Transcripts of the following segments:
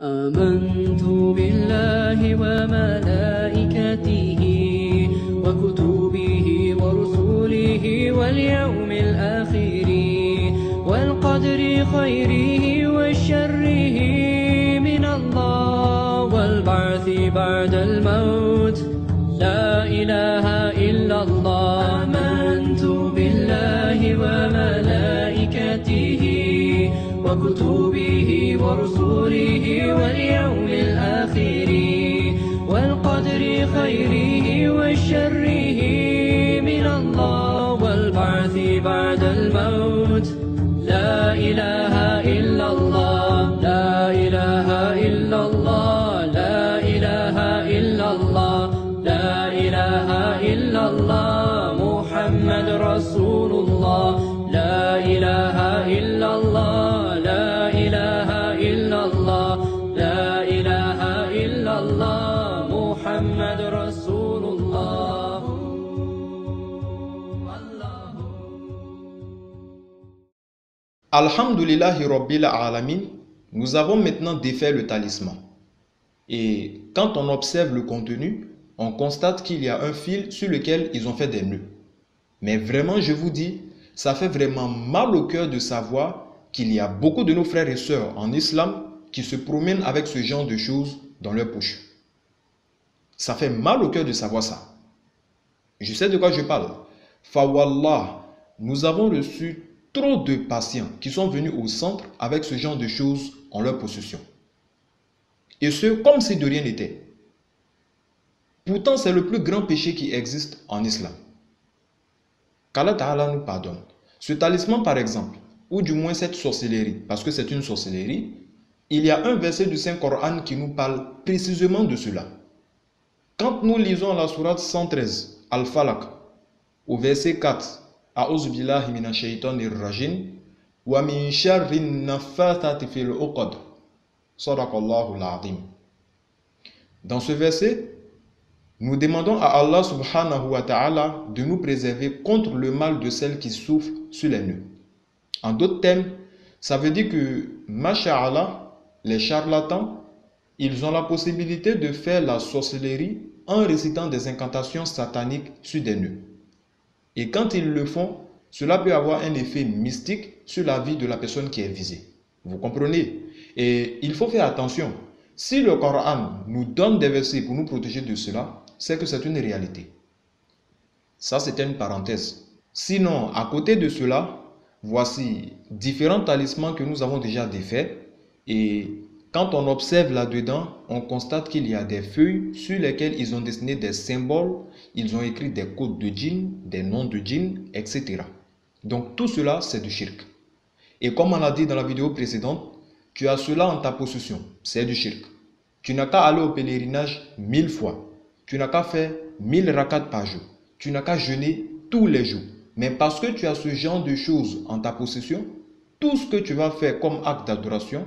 آمنت بالله وملائكته وكتبه ورسله واليوم الآخر والقدر خيره وشره من الله والبعث بعد الموت لا إله إلا الله آمنت بالله وملائكته وكتبه ورسله واليوم الآخر والقدر خيره وشره من الله والبعث بعد الموت لا إله إلا الله لا إله إلا الله لا إله إلا الله لا إله إلا الله محمد رسول الله لا إله إلا الله لا إله إلا الله لا إله إلا الله محمد رسول الله. Alhamdulillahi Rabbil Alamin, nous avons maintenant défait le talisman. Et quand on observe le contenu, on constate qu'il y a un fil sur lequel ils ont fait des nœuds. Mais vraiment, je vous dis, ça fait vraiment mal au cœur de savoir qu'il y a beaucoup de nos frères et sœurs en islam qui se promènent avec ce genre de choses dans leur poche. Ça fait mal au cœur de savoir ça. Je sais de quoi je parle. Fawallah, nous avons reçu trop de patients qui sont venus au centre avec ce genre de choses en leur possession. Et ce, comme si de rien n'était. Pourtant, c'est le plus grand péché qui existe en islam. Qu'Allah Ta'ala nous pardonne. Ce talisman, par exemple, ou du moins cette sorcellerie, parce que c'est une sorcellerie, il y a un verset du Saint-Coran qui nous parle précisément de cela. Quand nous lisons la sourate 113, Al-Falaq, au verset 4, A'udhu billahi minash shaitanir rajim, wa min sharrin naffathati fil uqad. Sadaqallahu al-azim. Dans ce verset, nous demandons à Allah subhanahu wa ta'ala de nous préserver contre le mal de celles qui souffrent sur les nœuds. En d'autres termes, ça veut dire que, masha'Allah, les charlatans, ils ont la possibilité de faire la sorcellerie en récitant des incantations sataniques sur des nœuds. Et quand ils le font, cela peut avoir un effet mystique sur la vie de la personne qui est visée. Vous comprenez? Et il faut faire attention. Si le Coran nous donne des versets pour nous protéger de cela, c'est que c'est une réalité. Ça, c'était une parenthèse. Sinon, à côté de cela, voici différents talismans que nous avons déjà défaits. Et quand on observe là-dedans, on constate qu'il y a des feuilles sur lesquelles ils ont dessiné des symboles, ils ont écrit des codes de djinn, des noms de djinn, etc. Donc tout cela, c'est du shirk. Et comme on l'a dit dans la vidéo précédente, tu as cela en ta possession, c'est du shirk. Tu n'as qu'à aller au pèlerinage 1000 fois. Tu n'as qu'à faire 1000 rakats par jour. Tu n'as qu'à jeûner tous les jours. Mais parce que tu as ce genre de choses en ta possession, tout ce que tu vas faire comme acte d'adoration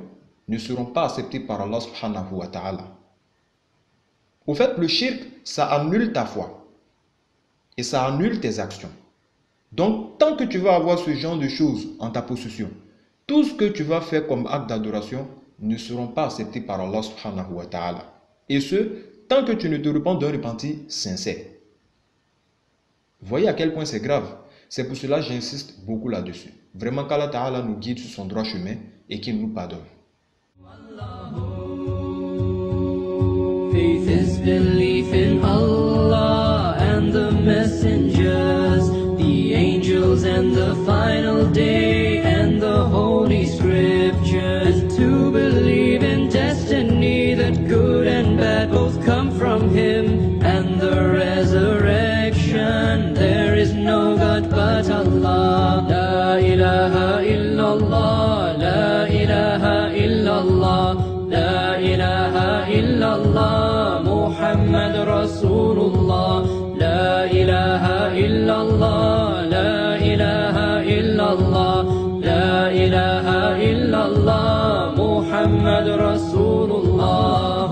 ne seront pas acceptés par Allah subhanahu wa ta'ala. Au fait, le shirk, ça annule ta foi. Et ça annule tes actions. Donc, tant que tu vas avoir ce genre de choses en ta possession, tout ce que tu vas faire comme acte d'adoration ne seront pas acceptés par Allah subhanahu wa ta'ala. Et ce, tant que tu ne te repens d'un repentir sincère. Voyez à quel point c'est grave. C'est pour cela que j'insiste beaucoup là-dessus. Vraiment qu'Allah Ta'ala nous guide sur son droit chemin et qu'il nous pardonne. Faith is belief in Allah and the messengers, the angels and the final day and the holy scriptures. And to believe in destiny, that good and bad both come from Him, and the resurrection. There is no God but Allah. La ilaha illallah, la ilaha illallah, la ilaha illallah, Muhammad Rasulullah. La ilaha illallah, la ilaha illallah, la ilaha illallah, Muhammad Rasulullah.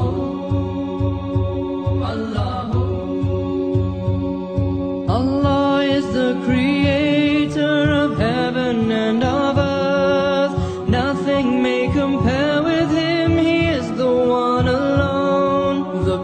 Allah is the creator of heaven and of earth. Nothing may compare with Him. He is the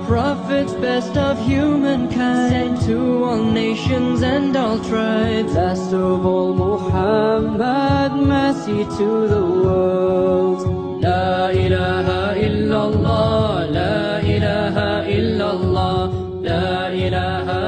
prophets, best of humankind, sent to all nations and all tribes. Last of all, Muhammad, mercy to the world. La ilaha illallah, la ilaha illallah, la ilaha